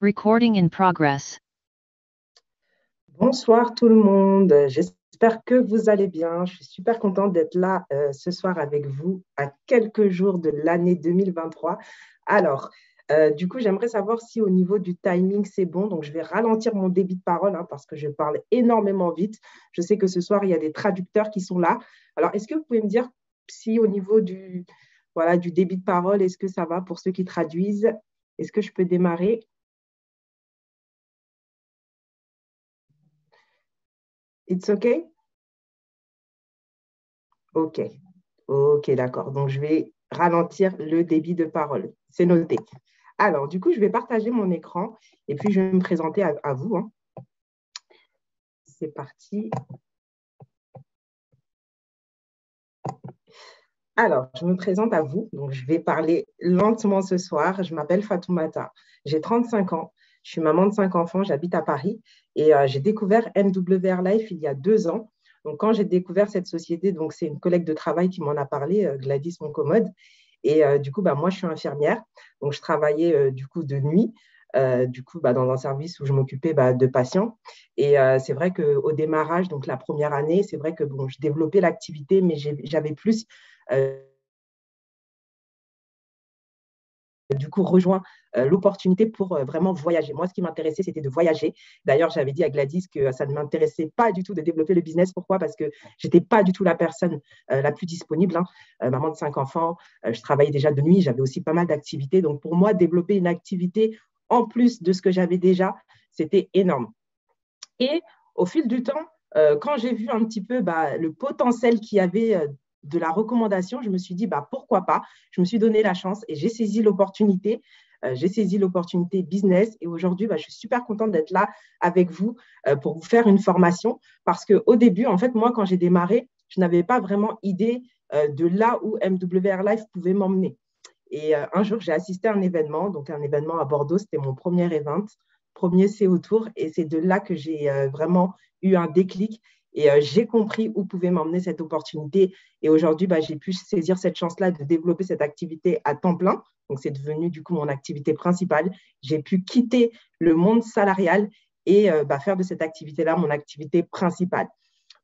Recording in progress. Bonsoir tout le monde, j'espère que vous allez bien. Je suis super contente d'être là ce soir avec vous à quelques jours de l'année 2023. Alors, du coup, j'aimerais savoir si au niveau du timing, c'est bon. Donc, je vais ralentir mon débit de parole parce que je parle énormément vite. Je sais que ce soir, il y a des traducteurs qui sont là. Alors, est-ce que vous pouvez me dire si au niveau du débit de parole, est-ce que ça va pour ceux qui traduisent? Est-ce que je peux démarrer? It's okay? Ok, ok, d'accord. Donc, je vais ralentir le débit de parole. C'est noté. Alors, du coup, je vais partager mon écran et puis je vais me présenter à vous, hein. C'est parti. Alors, je me présente à vous. Donc, je vais parler lentement ce soir. Je m'appelle Fatoumata. J'ai 35 ans. Je suis maman de 5 enfants. J'habite à Paris et j'ai découvert MWR Life il y a 2 ans. Donc, quand j'ai découvert cette société, donc c'est une collègue de travail qui m'en a parlé, Gladys Moncommode. Et du coup, moi, je suis infirmière. Donc, je travaillais du coup de nuit, dans un service où je m'occupais de patients. Et c'est vrai qu'au démarrage, donc la première année, c'est vrai que bon, je développais l'activité, mais j'avais plus euh, du coup rejoint l'opportunité pour vraiment voyager. Moi, ce qui m'intéressait, c'était de voyager. D'ailleurs, j'avais dit à Gladys que ça ne m'intéressait pas du tout de développer le business. Pourquoi? Parce que je n'étais pas du tout la personne la plus disponible, hein. Maman de 5 enfants, je travaillais déjà de nuit, j'avais aussi pas mal d'activités. Donc, pour moi, développer une activité en plus de ce que j'avais déjà, c'était énorme. Et au fil du temps, quand j'ai vu un petit peu le potentiel qu'il y avait de la recommandation, je me suis dit pourquoi pas. Je me suis donné la chance et j'ai saisi l'opportunité. J'ai saisi l'opportunité business et aujourd'hui, je suis super contente d'être là avec vous pour vous faire une formation parce qu'au début, en fait, moi, quand j'ai démarré, je n'avais pas vraiment idée de là où MWR Life pouvait m'emmener. Et un jour, j'ai assisté à un événement, donc un événement à Bordeaux, c'était mon premier event, premier CO Tour, et c'est de là que j'ai vraiment eu un déclic et j'ai compris où pouvait m'emmener cette opportunité. Et aujourd'hui, j'ai pu saisir cette chance-là de développer cette activité à temps plein. Donc, c'est devenu du coup mon activité principale. J'ai pu quitter le monde salarial et faire de cette activité-là mon activité principale.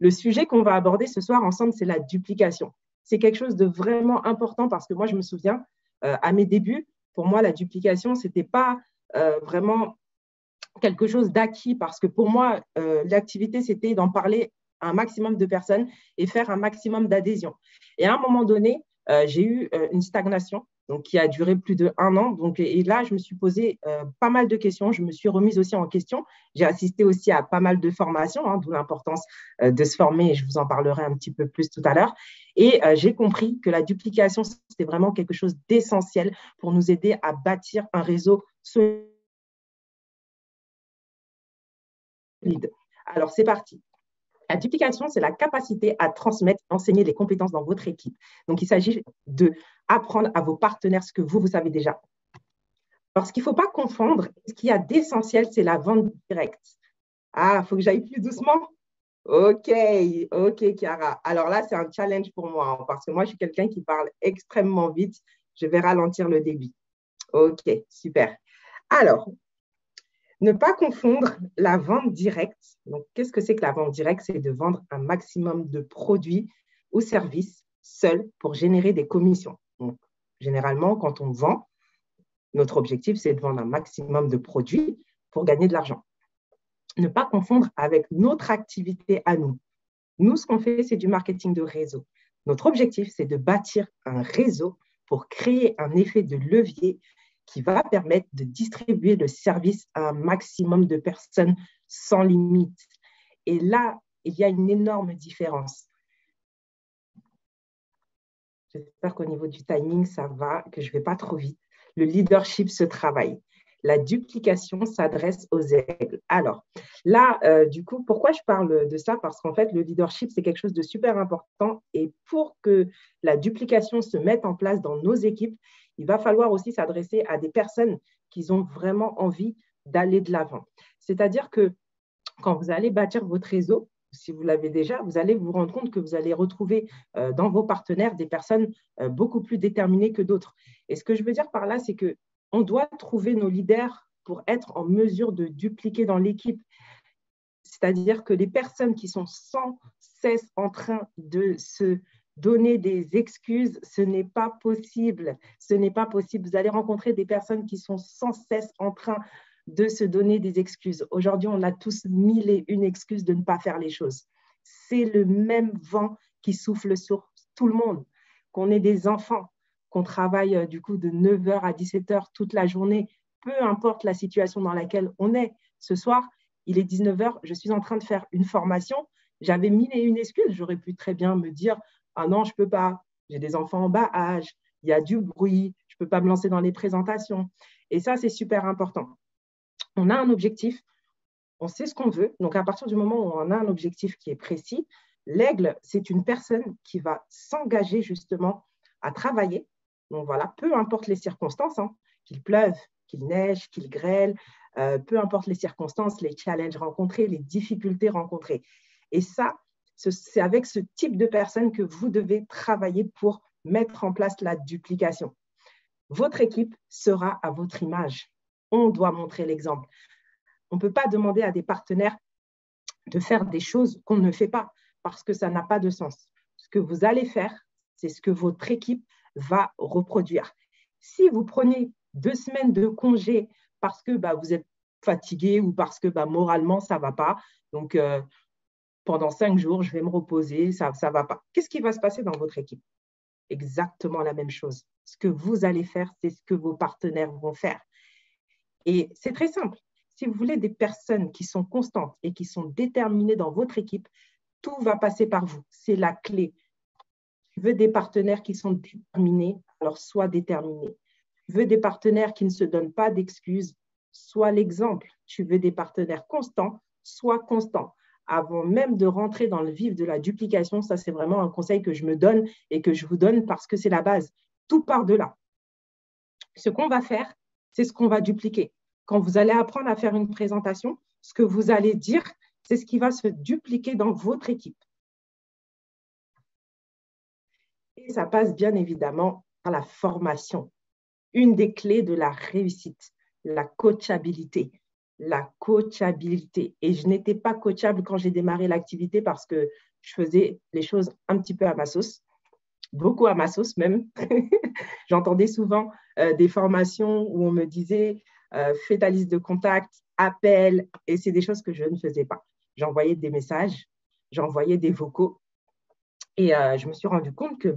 Le sujet qu'on va aborder ce soir ensemble, c'est la duplication. C'est quelque chose de vraiment important parce que moi, je me souviens, à mes débuts, pour moi, la duplication, ce n'était pas vraiment quelque chose d'acquis parce que pour moi, l'activité, c'était d'en parler à un maximum de personnes et faire un maximum d'adhésion. Et à un moment donné, j'ai eu une stagnation donc, qui a duré plus d'1 an. Donc, et là, je me suis posé pas mal de questions. Je me suis remise aussi en question. J'ai assisté aussi à pas mal de formations, d'où l'importance de se former et je vous en parlerai un petit peu plus tout à l'heure. Et j'ai compris que la duplication, c'était vraiment quelque chose d'essentiel pour nous aider à bâtir un réseau solide. Alors, c'est parti. La duplication, c'est la capacité à transmettre, enseigner les compétences dans votre équipe. Donc, il s'agit d'apprendre à vos partenaires ce que vous savez déjà. Alors, ce qu'il ne faut pas confondre, ce qu'il y a d'essentiel, c'est la vente directe. Ah, il faut que j'aille plus doucement? Ok, ok, Chiara. Alors là, c'est un challenge pour moi parce que moi, je suis quelqu'un qui parle extrêmement vite. Je vais ralentir le débit. Ok, super. Alors, ne pas confondre la vente directe. Donc, qu'est-ce que c'est que la vente directe? C'est de vendre un maximum de produits ou services seul pour générer des commissions. Donc, généralement, quand on vend, notre objectif, c'est de vendre un maximum de produits pour gagner de l'argent. Ne pas confondre avec notre activité à nous. Nous, ce qu'on fait, c'est du marketing de réseau. Notre objectif, c'est de bâtir un réseau pour créer un effet de levier qui va permettre de distribuer le service à un maximum de personnes sans limite. Et là, il y a une énorme différence. J'espère qu'au niveau du timing, ça va, que je ne vais pas trop vite. Le leadership se travaille. La duplication s'adresse aux aigles. Alors, là, du coup, pourquoi je parle de ça? Parce qu'en fait, le leadership, c'est quelque chose de super important. Et pour que la duplication se mette en place dans nos équipes, il va falloir aussi s'adresser à des personnes qui ont vraiment envie d'aller de l'avant. C'est-à-dire que quand vous allez bâtir votre réseau, si vous l'avez déjà, vous allez vous rendre compte que vous allez retrouver dans vos partenaires des personnes beaucoup plus déterminées que d'autres. Et ce que je veux dire par là, c'est qu'on doit trouver nos leaders pour être en mesure de dupliquer dans l'équipe. C'est-à-dire que les personnes qui sont sans cesse en train de se donner des excuses, ce n'est pas possible. Ce n'est pas possible. Vous allez rencontrer des personnes qui sont sans cesse en train de se donner des excuses. Aujourd'hui, on a tous 1001 excuses de ne pas faire les choses. C'est le même vent qui souffle sur tout le monde. Qu'on ait des enfants, qu'on travaille du coup de 9h à 17h toute la journée, peu importe la situation dans laquelle on est. Ce soir, il est 19h, je suis en train de faire une formation. J'avais 1001 excuses. J'aurais pu très bien me dire « Ah non, je ne peux pas. J'ai des enfants en bas âge. Il y a du bruit. Je ne peux pas me lancer dans les présentations. » Et ça, c'est super important. On a un objectif. On sait ce qu'on veut. Donc, à partir du moment où on a un objectif qui est précis, l'aigle, c'est une personne qui va s'engager justement à travailler. Donc, voilà, peu importe les circonstances, hein, qu'il pleuve, qu'il neige, qu'il grêle, peu importe les circonstances, les challenges rencontrés, les difficultés rencontrées. Et ça, c'est avec ce type de personne que vous devez travailler pour mettre en place la duplication. Votre équipe sera à votre image. On doit montrer l'exemple. On ne peut pas demander à des partenaires de faire des choses qu'on ne fait pas parce que ça n'a pas de sens. Ce que vous allez faire, c'est ce que votre équipe va reproduire. Si vous prenez 2 semaines de congé parce que vous êtes fatigué ou parce que moralement, ça ne va pas, donc pendant 5 jours, je vais me reposer, ça ne va pas. Qu'est-ce qui va se passer dans votre équipe? Exactement la même chose. Ce que vous allez faire, c'est ce que vos partenaires vont faire. Et c'est très simple. Si vous voulez des personnes qui sont constantes et qui sont déterminées dans votre équipe, tout va passer par vous. C'est la clé. Tu veux des partenaires qui sont déterminés, alors sois déterminé. Tu veux des partenaires qui ne se donnent pas d'excuses, sois l'exemple. Tu veux des partenaires constants, sois constant. Avant même de rentrer dans le vif de la duplication, ça c'est vraiment un conseil que je me donne et que je vous donne parce que c'est la base. Tout part de là. Ce qu'on va faire, c'est ce qu'on va dupliquer. Quand vous allez apprendre à faire une présentation, ce que vous allez dire, c'est ce qui va se dupliquer dans votre équipe. Et ça passe bien évidemment par la formation. Une des clés de la réussite, la coachabilité. La coachabilité. Et je n'étais pas coachable quand j'ai démarré l'activité parce que je faisais les choses un petit peu à ma sauce, beaucoup à ma sauce même. J'entendais souvent des formations où on me disait fais ta liste de contacts, appelle, et c'est des choses que je ne faisais pas. J'envoyais des messages, j'envoyais des vocaux, et je me suis rendu compte que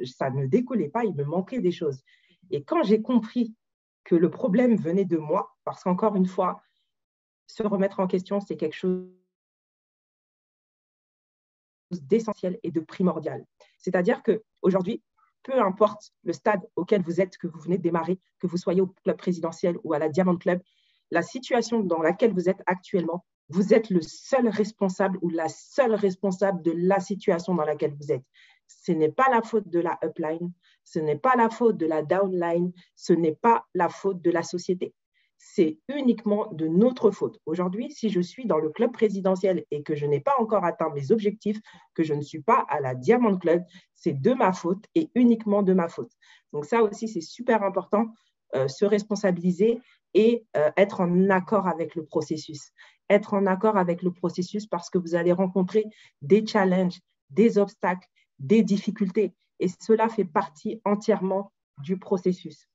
ça ne décollait pas, il me manquait des choses. Et quand j'ai compris que le problème venait de moi, parce qu'encore une fois, se remettre en question, c'est quelque chose d'essentiel et de primordial. C'est-à-dire qu'aujourd'hui, peu importe le stade auquel vous êtes, que vous venez de démarrer, que vous soyez au club présidentiel ou à la Diamond Club, la situation dans laquelle vous êtes actuellement, vous êtes le seul responsable ou la seule responsable de la situation dans laquelle vous êtes. Ce n'est pas la faute de la upline, ce n'est pas la faute de la downline, ce n'est pas la faute de la société. C'est uniquement de notre faute. Aujourd'hui, si je suis dans le club présidentiel et que je n'ai pas encore atteint mes objectifs, que je ne suis pas à la Diamond Club, c'est de ma faute et uniquement de ma faute. Donc ça aussi, c'est super important, se responsabiliser et être en accord avec le processus. Être en accord avec le processus parce que vous allez rencontrer des challenges, des obstacles, des difficultés. Et cela fait partie entièrement du processus.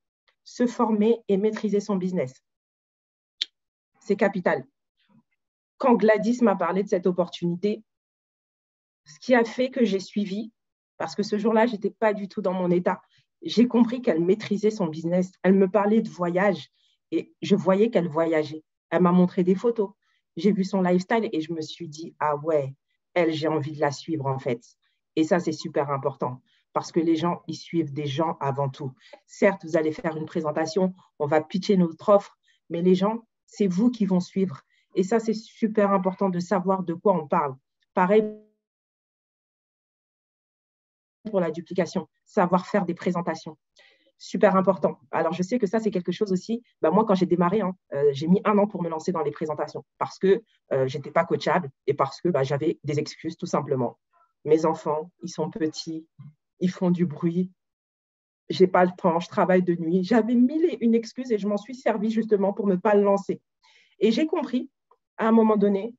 Se former et maîtriser son business. C'est capital. Quand Gladys m'a parlé de cette opportunité, ce qui a fait que j'ai suivi, parce que ce jour-là, je n'étais pas du tout dans mon état, j'ai compris qu'elle maîtrisait son business. Elle me parlait de voyage et je voyais qu'elle voyageait. Elle m'a montré des photos. J'ai vu son lifestyle et je me suis dit, ah ouais, elle, j'ai envie de la suivre en fait. Et ça, c'est super important parce que les gens, ils suivent des gens avant tout. Certes, vous allez faire une présentation, on va pitcher notre offre, mais les gens, c'est vous qui vont suivre. Et ça, c'est super important de savoir de quoi on parle. Pareil pour la duplication, savoir faire des présentations. Super important. Alors, je sais que ça, c'est quelque chose aussi. Moi, quand j'ai démarré, j'ai mis 1 an pour me lancer dans les présentations parce que je n'étais pas coachable et parce que j'avais des excuses, tout simplement. Mes enfants, ils sont petits, ils font du bruit. j'ai pas le temps, je travaille de nuit. J'avais mille et une excuses et je m'en suis servi justement pour ne pas le lancer. Et j'ai compris à un moment donné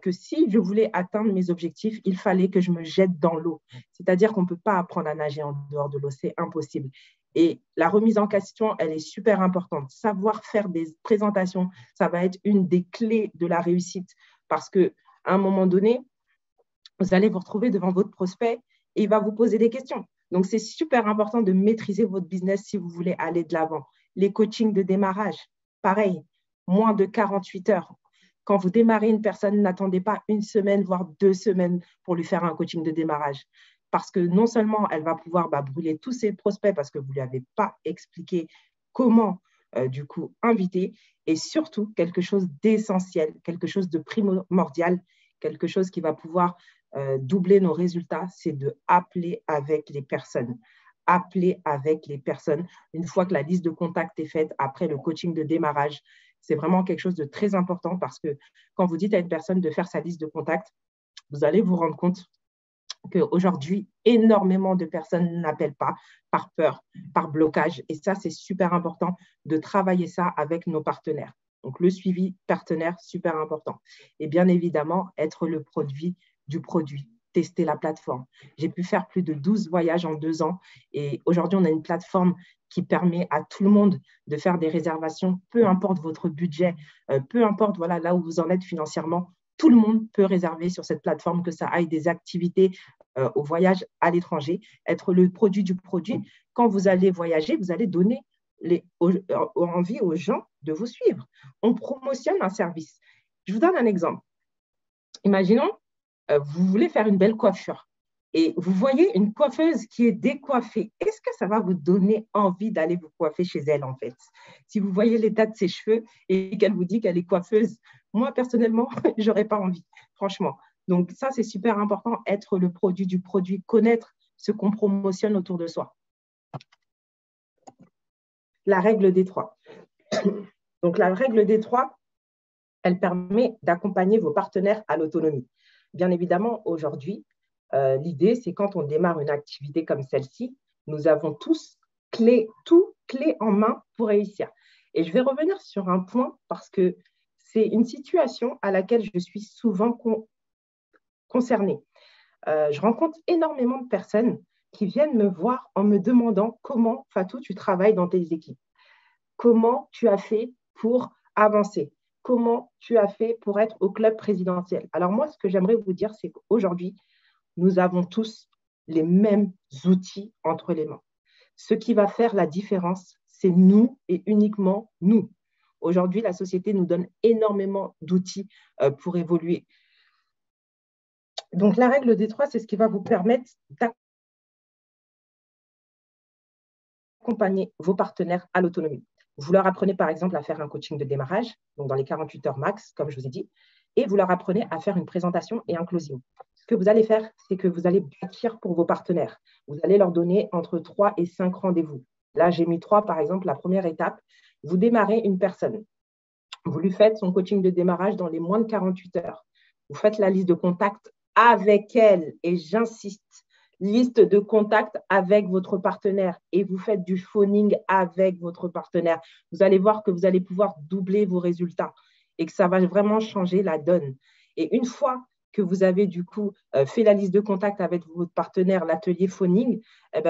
que si je voulais atteindre mes objectifs, il fallait que je me jette dans l'eau. C'est-à-dire qu'on ne peut pas apprendre à nager en dehors de l'eau, c'est impossible. Et la remise en question, elle est super importante. Savoir faire des présentations, ça va être une des clés de la réussite parce qu'à un moment donné, vous allez vous retrouver devant votre prospect et il va vous poser des questions. Donc, c'est super important de maîtriser votre business si vous voulez aller de l'avant. Les coachings de démarrage, pareil, moins de 48 heures. Quand vous démarrez une personne, n'attendez pas une semaine, voire 2 semaines pour lui faire un coaching de démarrage. Parce que non seulement elle va pouvoir brûler tous ses prospects parce que vous ne lui avez pas expliqué comment, du coup, inviter, et surtout quelque chose d'essentiel, quelque chose de primordial, quelque chose qui va pouvoir doubler nos résultats, c'est de appeler avec les personnes. Appeler avec les personnes. Une fois que la liste de contacts est faite, après le coaching de démarrage, c'est vraiment quelque chose de très important parce que quand vous dites à une personne de faire sa liste de contacts, vous allez vous rendre compte qu'aujourd'hui, énormément de personnes n'appellent pas par peur, par blocage. Et ça, c'est super important de travailler ça avec nos partenaires. Donc, le suivi partenaire, super important. Et bien évidemment, être le produit du produit, tester la plateforme. J'ai pu faire plus de 12 voyages en 2 ans et aujourd'hui, on a une plateforme qui permet à tout le monde de faire des réservations, peu importe votre budget, peu importe là où vous en êtes financièrement, tout le monde peut réserver sur cette plateforme, que ça aille des activités au voyage à l'étranger, être le produit du produit. Quand vous allez voyager, vous allez donner envie aux gens de vous suivre. On promotionne un service. Je vous donne un exemple. Imaginons, vous voulez faire une belle coiffure et vous voyez une coiffeuse qui est décoiffée. Est-ce que ça va vous donner envie d'aller vous coiffer chez elle, en fait? Si vous voyez l'état de ses cheveux et qu'elle vous dit qu'elle est coiffeuse, moi, personnellement, je n'aurais pas envie, franchement. Donc, ça, c'est super important, être le produit du produit, connaître ce qu'on promotionne autour de soi. La règle des 3. Donc, la règle des 3, elle permet d'accompagner vos partenaires à l'autonomie. Bien évidemment, aujourd'hui, l'idée, c'est quand on démarre une activité comme celle-ci, nous avons tous tout clé en main pour réussir. Et je vais revenir sur un point parce que c'est une situation à laquelle je suis souvent concernée. Je rencontre énormément de personnes qui viennent me voir en me demandant comment, Fatou, tu travailles dans tes équipes. Comment tu as fait pour avancer? Comment tu as fait pour être au club présidentiel? Alors moi, ce que j'aimerais vous dire, c'est qu'aujourd'hui, nous avons tous les mêmes outils entre les mains. Ce qui va faire la différence, c'est nous et uniquement nous. Aujourd'hui, la société nous donne énormément d'outils pour évoluer. Donc, la règle des 3, c'est ce qui va vous permettre d'accompagner vos partenaires à l'autonomie. Vous leur apprenez par exemple à faire un coaching de démarrage, donc dans les 48 heures max, comme je vous ai dit, et vous leur apprenez à faire une présentation et un closing. Ce que vous allez faire, c'est que vous allez bâtir pour vos partenaires. Vous allez leur donner entre 3 et 5 rendez-vous. Là, j'ai mis 3, par exemple, la première étape. Vous démarrez une personne. Vous lui faites son coaching de démarrage dans les moins de 48 heures. Vous faites la liste de contacts avec elle, et j'insiste, liste de contacts avec votre partenaire et vous faites du phoning avec votre partenaire. Vous allez voir que vous allez pouvoir doubler vos résultats et que ça va vraiment changer la donne. Et une fois que vous avez du coup fait la liste de contacts avec votre partenaire, l'atelier phoning,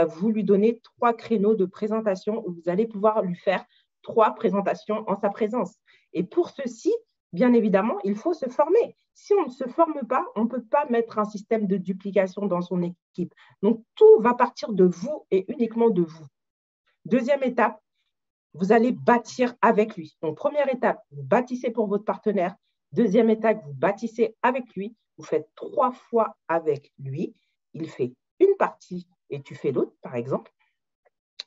vous lui donnez 3 créneaux de présentation où vous allez pouvoir lui faire 3 présentations en sa présence. Et pour ceci, bien évidemment, il faut se former. Si on ne se forme pas, on ne peut pas mettre un système de duplication dans son équipe. Donc, tout va partir de vous et uniquement de vous. Deuxième étape, vous allez bâtir avec lui. Donc, première étape, vous bâtissez pour votre partenaire. Deuxième étape, vous bâtissez avec lui. Vous faites 3 fois avec lui. Il fait une partie et tu fais l'autre, par exemple.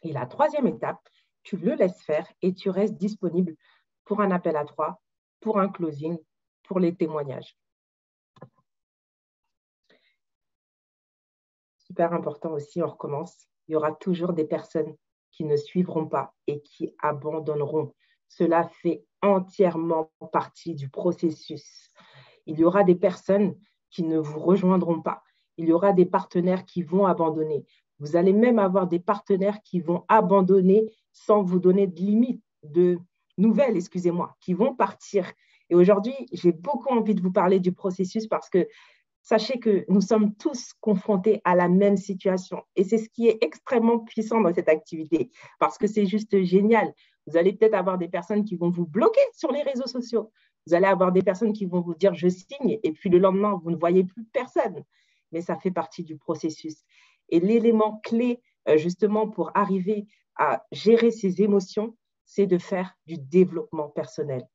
Et la troisième étape, tu le laisses faire et tu restes disponible pour un appel à 3, pour un closing, pour les témoignages. Super important aussi, on recommence. Il y aura toujours des personnes qui ne suivront pas et qui abandonneront. Cela fait entièrement partie du processus. Il y aura des personnes qui ne vous rejoindront pas. Il y aura des partenaires qui vont abandonner. Vous allez même avoir des partenaires qui vont abandonner sans vous donner de limite, de nouvelles, excusez-moi, qui vont partir. Et aujourd'hui, j'ai beaucoup envie de vous parler du processus parce que sachez que nous sommes tous confrontés à la même situation. Et c'est ce qui est extrêmement puissant dans cette activité parce que c'est juste génial. Vous allez peut-être avoir des personnes qui vont vous bloquer sur les réseaux sociaux. Vous allez avoir des personnes qui vont vous dire je signe et puis le lendemain, vous ne voyez plus personne. Mais ça fait partie du processus. Et l'élément clé, justement, pour arriver à gérer ses émotions, c'est de faire du développement personnel.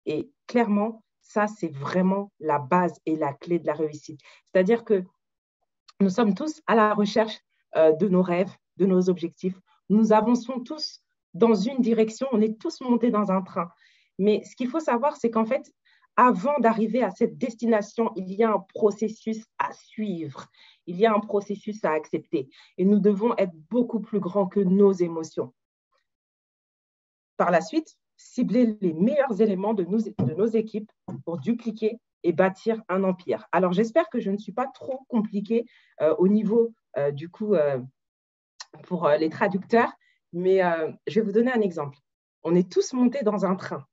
Et clairement, ça, c'est vraiment la base et la clé de la réussite. C'est-à-dire que nous sommes tous à la recherche de nos rêves, de nos objectifs. Nous avançons tous dans une direction, on est tous montés dans un train. Mais ce qu'il faut savoir, c'est qu'en fait, avant d'arriver à cette destination, il y a un processus à suivre, il y a un processus à accepter. Et nous devons être beaucoup plus grands que nos émotions. Par la suite, cibler les meilleurs éléments de nos équipes pour dupliquer et bâtir un empire. Alors, j'espère que je ne suis pas trop compliquée au niveau, pour les traducteurs, mais je vais vous donner un exemple. On est tous montés dans un train.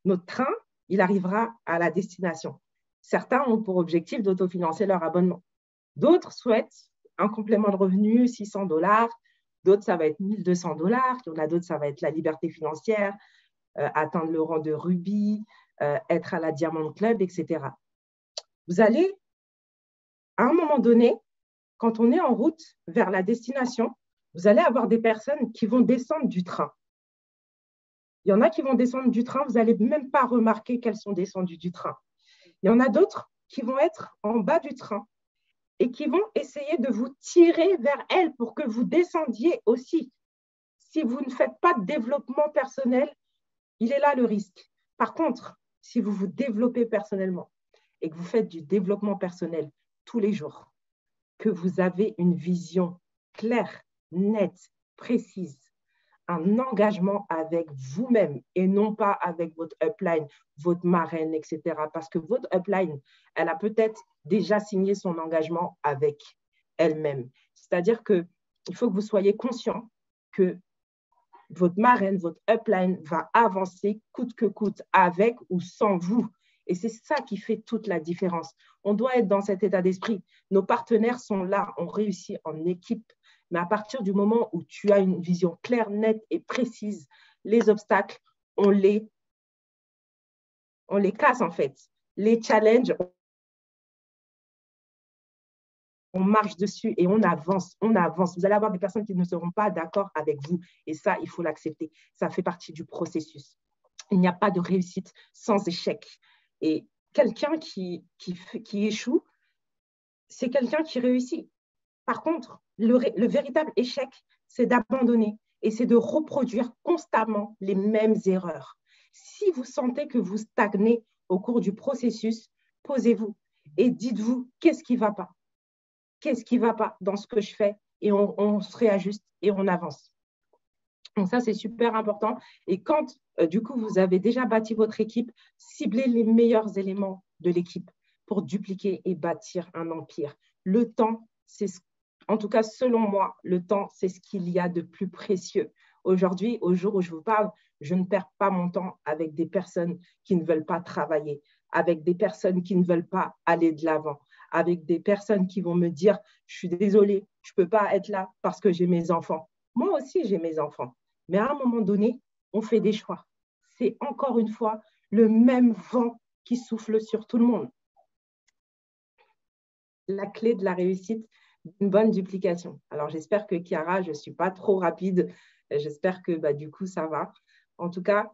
Notre train, il arrivera à la destination. Certains ont pour objectif d'autofinancer leur abonnement. D'autres souhaitent un complément de revenu, $600. D'autres, ça va être $1 200. Il y en a d'autres, ça va être la liberté financière, atteindre le rang de rubis, être à la Diamond Club, etc. Vous allez, à un moment donné, quand on est en route vers la destination, vous allez avoir des personnes qui vont descendre du train. Il y en a qui vont descendre du train, vous n'allez même pas remarquer qu'elles sont descendues du train. Il y en a d'autres qui vont être en bas du train et qui vont essayer de vous tirer vers elles pour que vous descendiez aussi. Si vous ne faites pas de développement personnel, il est là le risque. Par contre, si vous vous développez personnellement et que vous faites du développement personnel tous les jours, que vous avez une vision claire, nette, précise, un engagement avec vous-même et non pas avec votre upline, votre marraine, etc. Parce que votre upline, elle a peut-être déjà signé son engagement avec elle-même. C'est-à-dire qu'il faut que vous soyez conscient que votre marraine, votre upline va avancer coûte que coûte, avec ou sans vous. Et c'est ça qui fait toute la différence. On doit être dans cet état d'esprit. Nos partenaires sont là, on réussit en équipe. Mais à partir du moment où tu as une vision claire, nette et précise, les obstacles, on les casse en fait. Les challenges, on marche dessus et on avance, on avance. Vous allez avoir des personnes qui ne seront pas d'accord avec vous. Et ça, il faut l'accepter. Ça fait partie du processus. Il n'y a pas de réussite sans échec. Et quelqu'un qui échoue, c'est quelqu'un qui réussit. Par contre, le véritable échec, c'est d'abandonner et c'est de reproduire constamment les mêmes erreurs. Si vous sentez que vous stagnez au cours du processus, posez-vous et dites-vous qu'est-ce qui ne va pas. Qu'est-ce qui ne va pas dans ce que je fais et on se réajuste et on avance. Donc ça, c'est super important. Et quand, du coup, vous avez déjà bâti votre équipe, ciblez les meilleurs éléments de l'équipe pour dupliquer et bâtir un empire. Le temps, en tout cas, selon moi, le temps, c'est ce qu'il y a de plus précieux. Aujourd'hui, au jour où je vous parle, je ne perds pas mon temps avec des personnes qui ne veulent pas travailler, avec des personnes qui ne veulent pas aller de l'avant, avec des personnes qui vont me dire « je suis désolée, je ne peux pas être là parce que j'ai mes enfants ». Moi aussi, j'ai mes enfants. Mais à un moment donné, on fait des choix. C'est encore une fois le même vent qui souffle sur tout le monde. La clé de la réussite, une bonne duplication. Alors, j'espère que Chiara, je ne suis pas trop rapide. J'espère que du coup, ça va. En tout cas,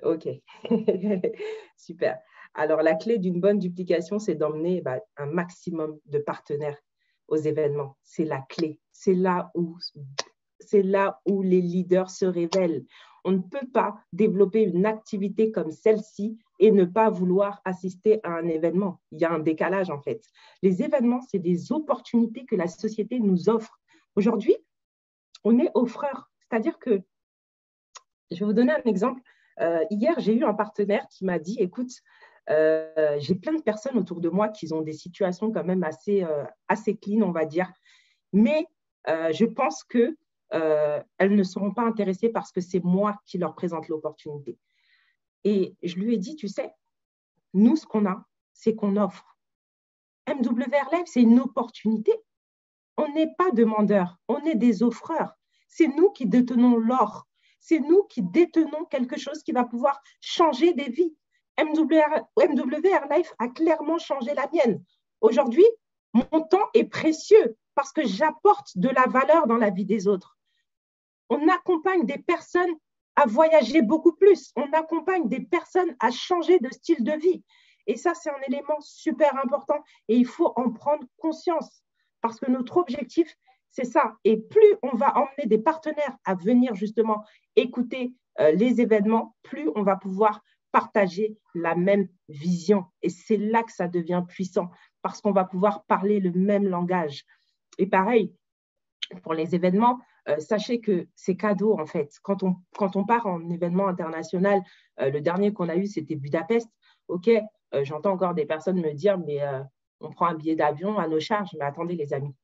OK. Super. Alors, la clé d'une bonne duplication, c'est d'emmener un maximum de partenaires aux événements. C'est la clé. C'est là où les leaders se révèlent. On ne peut pas développer une activité comme celle-ci et ne pas vouloir assister à un événement. Il y a un décalage, en fait. Les événements, c'est des opportunités que la société nous offre. Aujourd'hui, on est offreur. C'est-à-dire que, je vais vous donner un exemple. Hier, j'ai eu un partenaire qui m'a dit, écoute, j'ai plein de personnes autour de moi qui ont des situations quand même assez clean, on va dire. Mais je pense qu'elles ne seront pas intéressées parce que c'est moi qui leur présente l'opportunité. Et je lui ai dit, tu sais, nous, ce qu'on a, c'est qu'on offre. MWR Live, c'est une opportunité. On n'est pas demandeurs, on est des offreurs. C'est nous qui détenons l'or. C'est nous qui détenons quelque chose qui va pouvoir changer des vies. MWR Life a clairement changé la mienne. Aujourd'hui, mon temps est précieux parce que j'apporte de la valeur dans la vie des autres. On accompagne des personnes à voyager beaucoup plus. On accompagne des personnes à changer de style de vie. Et ça, c'est un élément super important et il faut en prendre conscience parce que notre objectif, c'est ça. Et plus on va emmener des partenaires à venir justement écouter les événements, plus on va pouvoir partager la même vision. Et c'est là que ça devient puissant parce qu'on va pouvoir parler le même langage. Et pareil, pour les événements, sachez que c'est cadeau en fait. Quand on part en événement international, le dernier qu'on a eu, c'était Budapest. OK, j'entends encore des personnes me dire, mais on prend un billet d'avion à nos charges. Mais attendez les amis,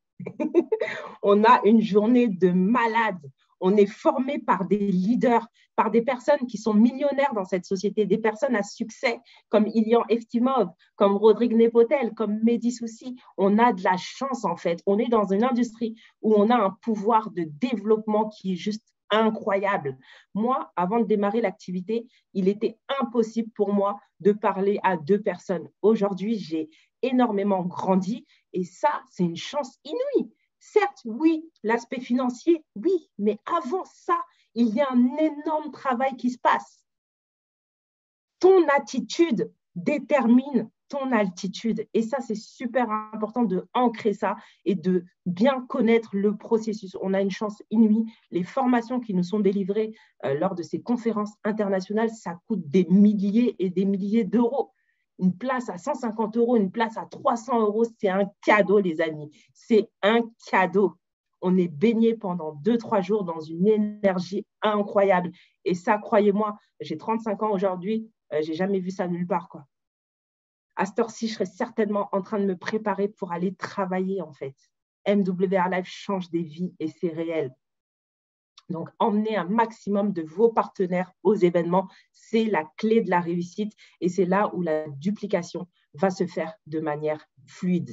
on a une journée de malades. On est formé par des leaders, par des personnes qui sont millionnaires dans cette société, des personnes à succès comme Ilian Eftimov, comme Rodrigue Nepotel, comme Mehdi Soussi. On a de la chance en fait. On est dans une industrie où on a un pouvoir de développement qui est juste incroyable. Moi, avant de démarrer l'activité, il était impossible pour moi de parler à 2 personnes. Aujourd'hui, j'ai énormément grandi et ça, c'est une chance inouïe. Certes, oui, l'aspect financier, oui, mais avant ça, il y a un énorme travail qui se passe. Ton attitude détermine ton altitude. Et ça, c'est super important de ancrer ça et de bien connaître le processus. On a une chance inouïe. Les formations qui nous sont délivrées lors de ces conférences internationales, ça coûte des milliers et des milliers d'euros. Une place à 150 euros, une place à 300 euros, c'est un cadeau, les amis. C'est un cadeau. On est baigné pendant 2-3 jours dans une énergie incroyable. Et ça, croyez-moi, j'ai 35 ans aujourd'hui, je n'ai jamais vu ça nulle part, quoi. À cette heure-ci, je serais certainement en train de me préparer pour aller travailler, en fait. MWR Live change des vies et c'est réel. Donc, emmenez un maximum de vos partenaires aux événements, c'est la clé de la réussite et c'est là où la duplication va se faire de manière fluide.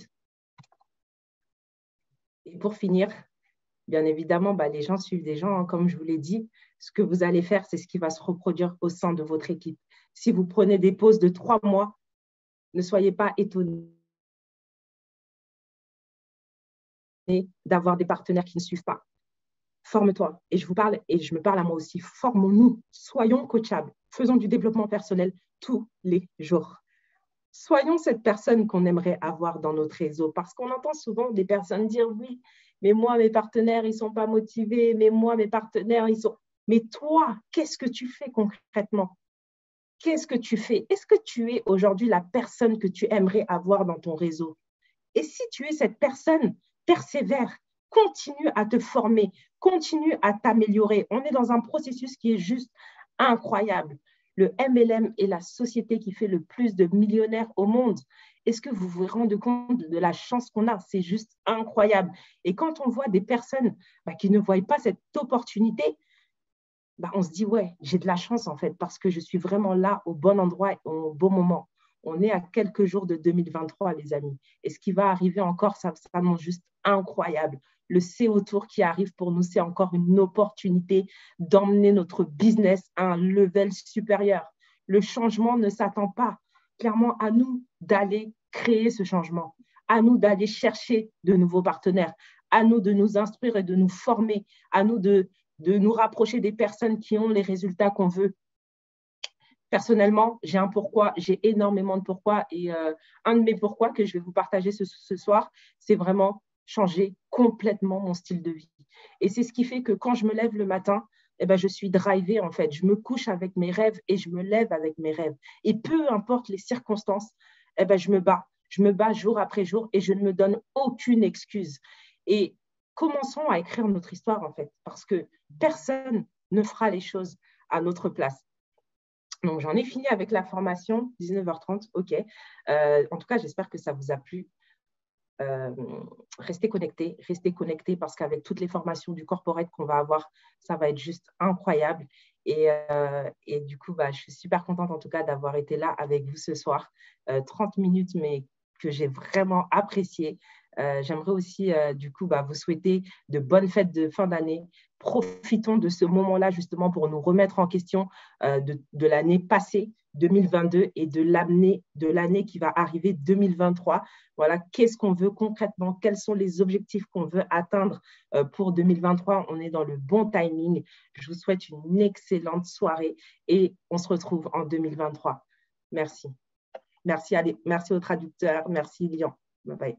Et pour finir, bien évidemment, les gens suivent des gens, hein, comme je vous l'ai dit. Ce que vous allez faire, c'est ce qui va se reproduire au sein de votre équipe. Si vous prenez des pauses de 3 mois, ne soyez pas étonnés d'avoir des partenaires qui ne suivent pas. Forme-toi. Et je vous parle, et je me parle à moi aussi. Formons-nous, soyons coachables, faisons du développement personnel tous les jours. Soyons cette personne qu'on aimerait avoir dans notre réseau, parce qu'on entend souvent des personnes dire oui, mais moi, mes partenaires, ils ne sont pas motivés, mais moi, mes partenaires, ils sont… Mais toi, qu'est-ce que tu fais concrètement? Qu'est-ce que tu fais? Est-ce que tu es aujourd'hui la personne que tu aimerais avoir dans ton réseau? Et si tu es cette personne, persévère, continue à te former, continue à t'améliorer. On est dans un processus qui est juste incroyable. Le MLM est la société qui fait le plus de millionnaires au monde. Est-ce que vous vous rendez compte de la chance qu'on a? C'est juste incroyable. Et quand on voit des personnes qui ne voient pas cette opportunité, on se dit, ouais, j'ai de la chance en fait, parce que je suis vraiment là au bon endroit, au bon moment. On est à quelques jours de 2023, les amis. Et ce qui va arriver encore, ça s'annonce juste incroyable. Le CO Tour qui arrive pour nous, c'est encore une opportunité d'emmener notre business à un level supérieur. Le changement ne s'attend pas. Clairement, à nous d'aller créer ce changement, à nous d'aller chercher de nouveaux partenaires, à nous de nous instruire et de nous former, à nous de nous rapprocher des personnes qui ont les résultats qu'on veut. Personnellement, j'ai un pourquoi, j'ai énormément de pourquoi et un de mes pourquoi que je vais vous partager ce soir, c'est vraiment changer complètement mon style de vie. Et c'est ce qui fait que quand je me lève le matin, je suis drivée en fait. Je me couche avec mes rêves et je me lève avec mes rêves. Et peu importe les circonstances, je me bats. Je me bats jour après jour et je ne me donne aucune excuse. Et commençons à écrire notre histoire en fait, parce que personne ne fera les choses à notre place. Donc, j'en ai fini avec la formation, 19h30, OK. En tout cas, j'espère que ça vous a plu. restez connectés parce qu'avec toutes les formations du corporate qu'on va avoir, ça va être juste incroyable. Et du coup, je suis super contente en tout cas d'avoir été là avec vous ce soir. 30 minutes, mais que j'ai vraiment apprécié. J'aimerais aussi, du coup, vous souhaiter de bonnes fêtes de fin d'année. Profitons de ce moment-là justement pour nous remettre en question de l'année passée, 2022, et de l'année qui va arriver, 2023. Voilà, qu'est-ce qu'on veut concrètement? Quels sont les objectifs qu'on veut atteindre pour 2023? On est dans le bon timing. Je vous souhaite une excellente soirée et on se retrouve en 2023. Merci. Merci aux traducteurs. Merci, Lyon. Bye bye.